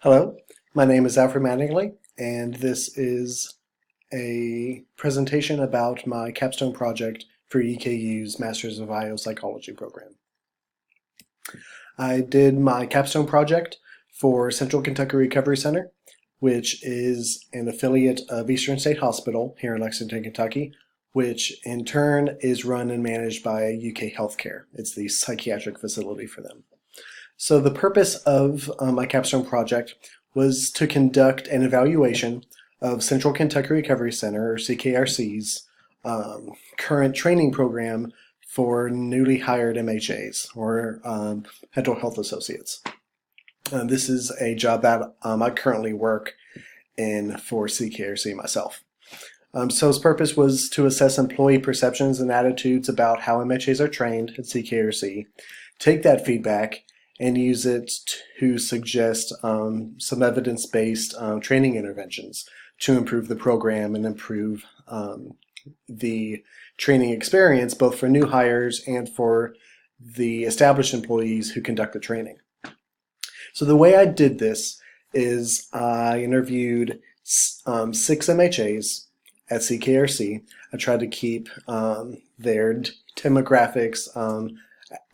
Hello, my name is Alfred Mattingly, and this is a presentation about my capstone project for EKU's Masters of IO Psychology program. I did my capstone project for Central Kentucky Recovery Center, which is an affiliate of Eastern State Hospital here in Lexington, Kentucky, which in turn is run and managed by UK Healthcare. It's the psychiatric facility for them. So the purpose of my capstone project was to conduct an evaluation of Central Kentucky Recovery Center, or CKRC's, current training program for newly hired MHAs, or mental health associates. This is a job that I currently work in for CKRC myself. So its purpose was to assess employee perceptions and attitudes about how MHAs are trained at CKRC, take that feedback, and use it to suggest some evidence-based training interventions to improve the program and improve the training experience, both for new hires and for the established employees who conduct the training. So the way I did this is I interviewed 6 MHAs at CKRC. I tried to keep their demographics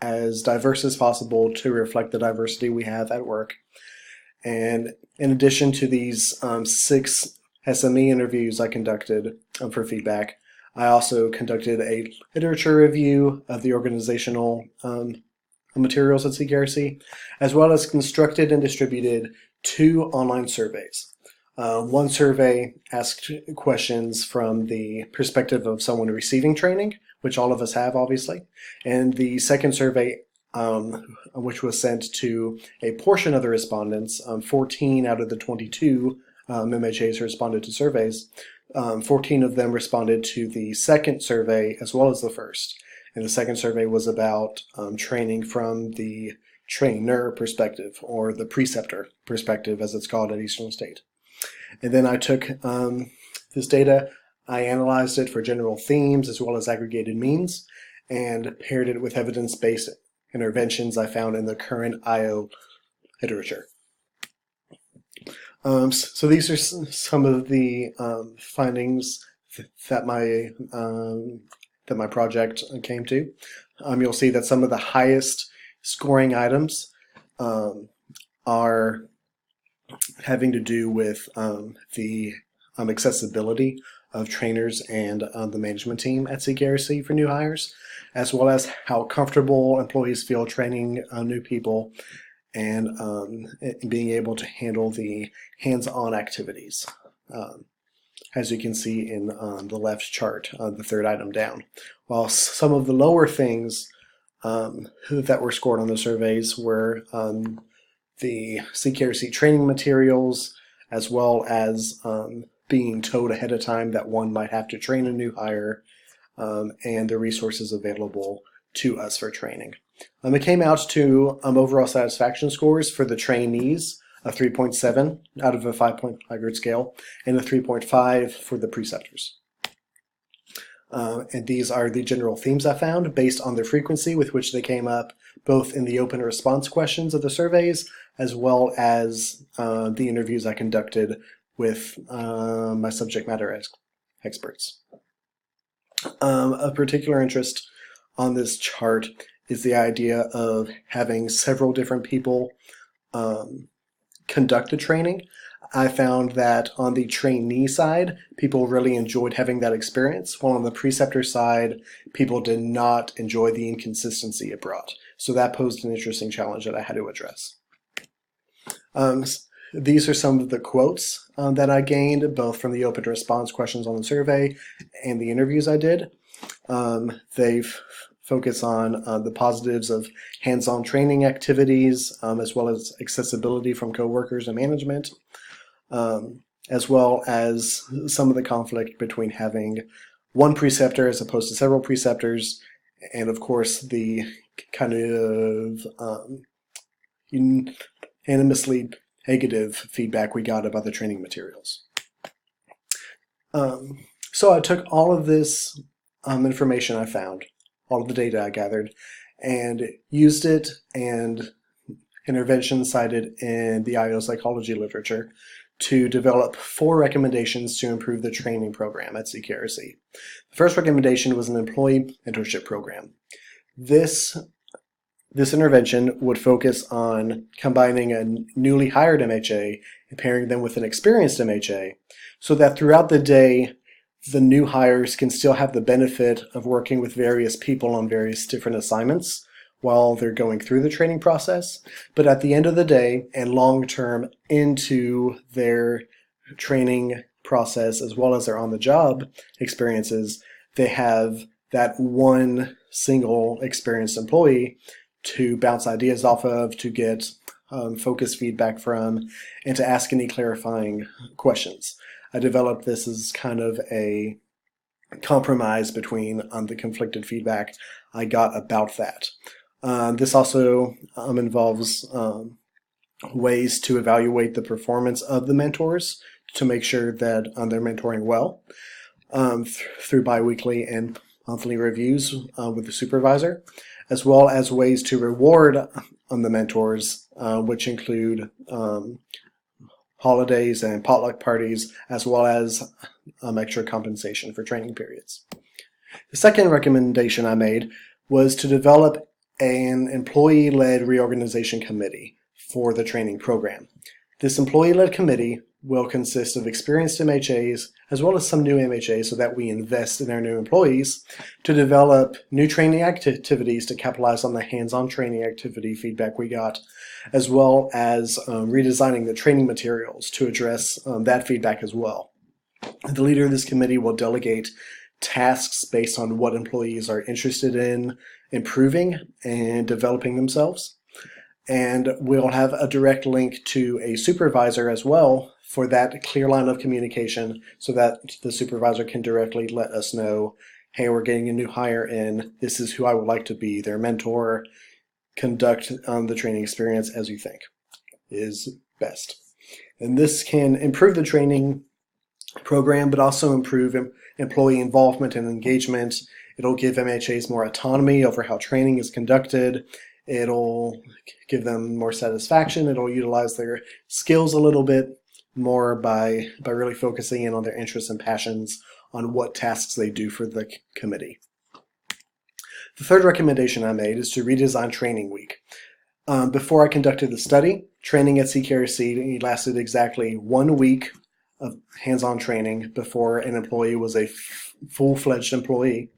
as diverse as possible to reflect the diversity we have at work. And in addition to these 6 SME interviews I conducted for feedback, I also conducted a literature review of the organizational materials at CKRC, as well as constructed and distributed 2 online surveys. One survey asked questions from the perspective of someone receiving training, which all of us have, obviously. And the second survey, which was sent to a portion of the respondents, 14 out of the 22 MHAs who responded to surveys, 14 of them responded to the second survey as well as the first. And the second survey was about training from the trainer perspective, or the preceptor perspective, as it's called at Eastern State. And then I took this data, I analyzed it for general themes as well as aggregated means, and paired it with evidence-based interventions I found in the current IO literature. So these are some of the findings that my project came to. You'll see that some of the highest scoring items are having to do with the accessibility of trainers and the management team at CKRC for new hires, as well as how comfortable employees feel training new people and being able to handle the hands-on activities. As you can see in the left chart, the third item down. While some of the lower things that were scored on the surveys were the CKRC training materials, as well as being told ahead of time that one might have to train a new hire, and the resources available to us for training. It came out to overall satisfaction scores for the trainees, a 3.7 out of a 5-point Likert scale, and a 3.5 for the preceptors. And these are the general themes I found based on the frequency with which they came up, both in the open response questions of the surveys, as well as the interviews I conducted with my subject matter experts. Of particular interest on this chart is the idea of having several different people conduct the training. I found that on the trainee side, people really enjoyed having that experience, while on the preceptor side, people did not enjoy the inconsistency it brought. So that posed an interesting challenge that I had to address. These are some of the quotes that I gained, both from the open response questions on the survey and the interviews I did. They focus on the positives of hands-on training activities, as well as accessibility from coworkers and management, as well as some of the conflict between having one preceptor as opposed to several preceptors, and of course the kind of unanimously negative feedback we got about the training materials. So I took all of this information I found, all of the data I gathered, and used it and intervention cited in the IO psychology literature to develop 4 recommendations to improve the training program at CKRC. The first recommendation was an employee mentorship program. This intervention would focus on combining a newly hired MHA and pairing them with an experienced MHA so that throughout the day, the new hires can still have the benefit of working with various people on various different assignments while they're going through the training process. But at the end of the day and long term into their training process as well as their on-the-job experiences, they have that one single experienced employee to bounce ideas off of, to get focused feedback from, and to ask any clarifying questions. I developed this as kind of a compromise between the conflicted feedback I got about that. This also involves ways to evaluate the performance of the mentors to make sure that they're mentoring well through biweekly and monthly reviews with the supervisor, as well as ways to reward the mentors, which include holidays and potluck parties, as well as extra compensation for training periods. The second recommendation I made was to develop an employee-led reorganization committee for the training program. This employee-led committee will consist of experienced MHAs as well as some new MHAs so that we invest in our new employees to develop new training activities to capitalize on the hands-on training activity feedback we got, as well as redesigning the training materials to address that feedback as well. The leader of this committee will delegate tasks based on what employees are interested in improving and developing themselves. And we'll have a direct link to a supervisor as well for that clear line of communication so that the supervisor can directly let us know, hey, we're getting a new hire in, this is who I would like to be their mentor, conduct the training experience as you think is best. And this can improve the training program, but also improve employee involvement and engagement. It'll give MHAs more autonomy over how training is conducted. It'll give them more satisfaction. It'll utilize their skills a little bit more by really focusing in on their interests and passions on what tasks they do for the committee. The third recommendation I made is to redesign Training Week. Before I conducted the study, training at CKRC lasted exactly 1 week of hands-on training before an employee was a full-fledged employee,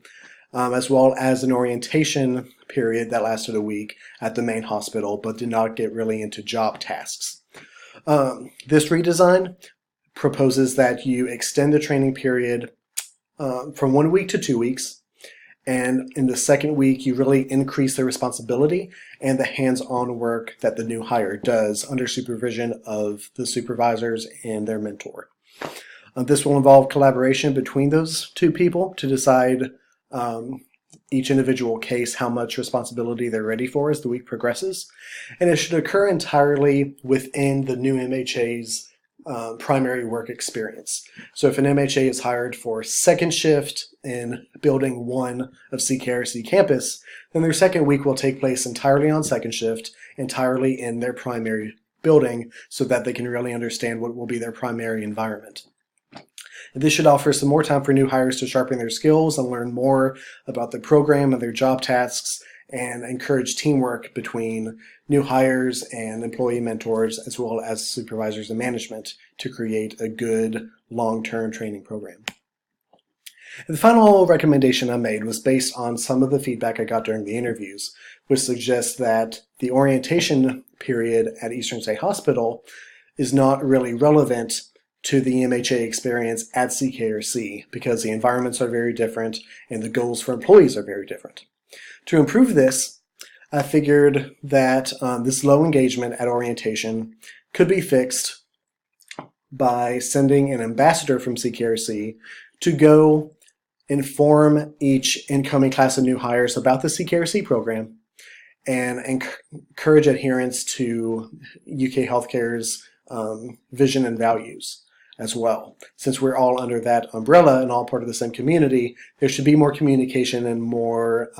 as well as an orientation period that lasted a week at the main hospital but did not get really into job tasks. This redesign proposes that you extend the training period from 1 week to 2 weeks, and in the second week you really increase the responsibility and the hands-on work that the new hire does under supervision of the supervisors and their mentor. This will involve collaboration between those two people to decide each individual case how much responsibility they're ready for as the week progresses, and it should occur entirely within the new MHA's primary work experience. So if an MHA is hired for second shift in building 1 of CKRC campus, then their second week will take place entirely on second shift, entirely in their primary building, so that they can really understand what will be their primary environment. This should offer some more time for new hires to sharpen their skills and learn more about the program and their job tasks, and encourage teamwork between new hires and employee mentors, as well as supervisors and management, to create a good long-term training program. And the final recommendation I made was based on some of the feedback I got during the interviews, which suggests that the orientation period at Eastern State Hospital is not really relevant to the MHA experience at CKRC because the environments are very different and the goals for employees are very different. To improve this, I figured that this low engagement at orientation could be fixed by sending an ambassador from CKRC to go inform each incoming class of new hires about the CKRC program and encourage adherence to UK Healthcare's vision and values as well. Since we're all under that umbrella and all part of the same community, there should be more communication and more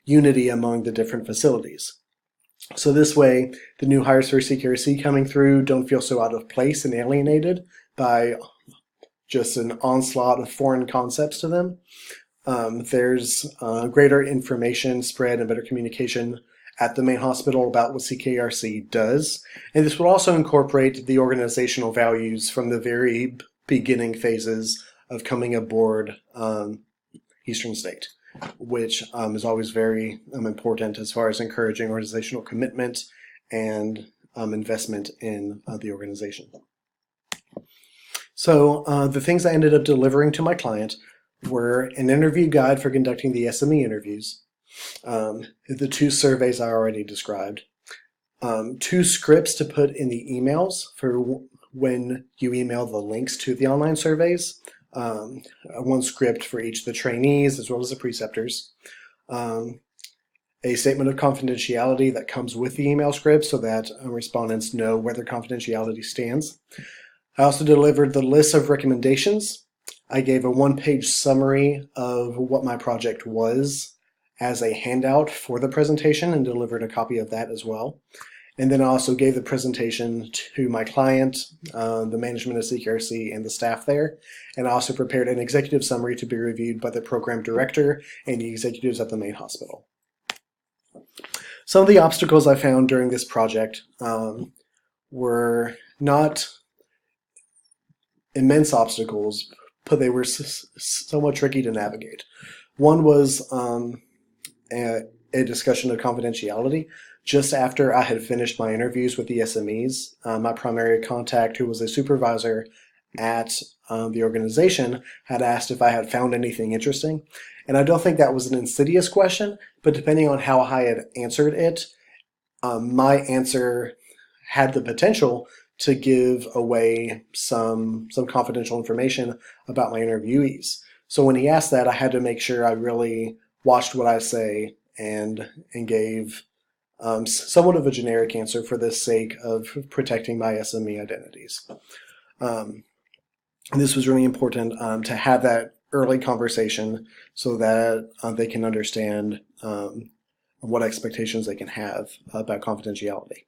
unity among the different facilities. So this way, the new hires for CQRC coming through don't feel so out of place and alienated by just an onslaught of foreign concepts to them. There's greater information spread and better communication at the main hospital about what CKRC does. And this will also incorporate the organizational values from the very beginning phases of coming aboard Eastern State, which is always very important as far as encouraging organizational commitment and investment in the organization. So the things I ended up delivering to my client were an interview guide for conducting the SME interviews, the 2 surveys I already described, 2 scripts to put in the emails for when you email the links to the online surveys, 1 script for each of the trainees as well as the preceptors, a statement of confidentiality that comes with the email script so that respondents know where their confidentiality stands. I also delivered the list of recommendations. I gave a 1-page summary of what my project was as a handout for the presentation and delivered a copy of that as well. And then I also gave the presentation to my client, the management of CQRC, and the staff there. And I also prepared an executive summary to be reviewed by the program director and the executives at the main hospital. Some of the obstacles I found during this project were not immense obstacles, but they were somewhat tricky to navigate. One was a discussion of confidentiality. Just after I had finished my interviews with the SMEs, my primary contact, who was a supervisor at the organization, had asked if I had found anything interesting. And I don't think that was an insidious question, but depending on how I had answered it, my answer had the potential to give away some confidential information about my interviewees. So when he asked that, I had to make sure I really watched what I say and gave somewhat of a generic answer for the sake of protecting my SME identities. This was really important to have that early conversation so that they can understand what expectations they can have about confidentiality.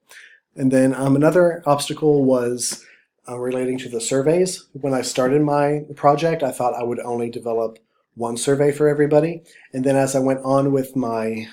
And then another obstacle was relating to the surveys. When I started my project, I thought I would only develop 1 survey for everybody. And then as I went on with my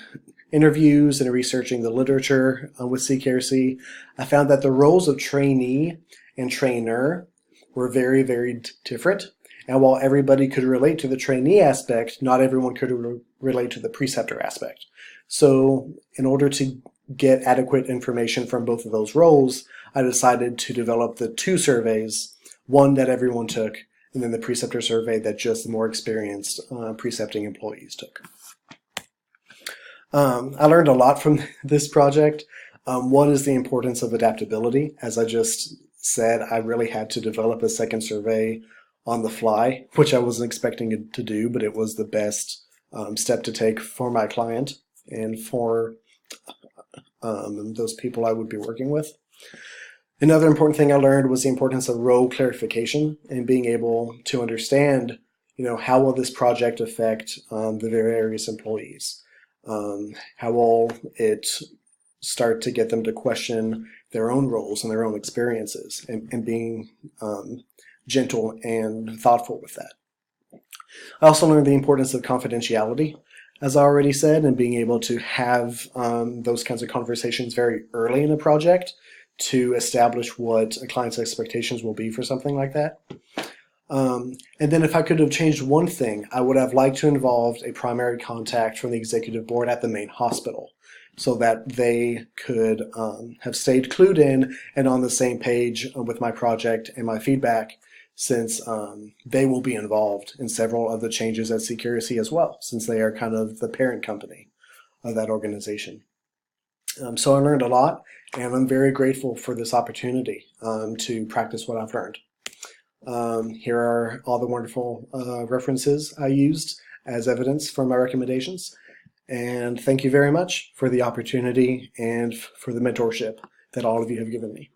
interviews and researching the literature with CKRC, I found that the roles of trainee and trainer were very, very different. And while everybody could relate to the trainee aspect, not everyone could relate to the preceptor aspect. So in order to get adequate information from both of those roles, I decided to develop the 2 surveys, one that everyone took, and then the preceptor survey that just the more experienced precepting employees took. I learned a lot from this project. One is the importance of adaptability. As I just said, I really had to develop a second survey on the fly, which I wasn't expecting it to do, but it was the best step to take for my client and for those people I would be working with. Another important thing I learned was the importance of role clarification and being able to understand, how will this project affect the various employees? How will it start to get them to question their own roles and their own experiences and being gentle and thoughtful with that. I also learned the importance of confidentiality, as I already said, and being able to have those kinds of conversations very early in a project to establish what a client's expectations will be for something like that. And then if I could have changed one thing, I would have liked to involve a primary contact from the executive board at the main hospital so that they could have stayed clued in and on the same page with my project and my feedback, since they will be involved in several of the changes at CQRC as well, since they are kind of the parent company of that organization. So I learned a lot, and I'm very grateful for this opportunity to practice what I've learned. Here are all the wonderful references I used as evidence for my recommendations. And thank you very much for the opportunity and for the mentorship that all of you have given me.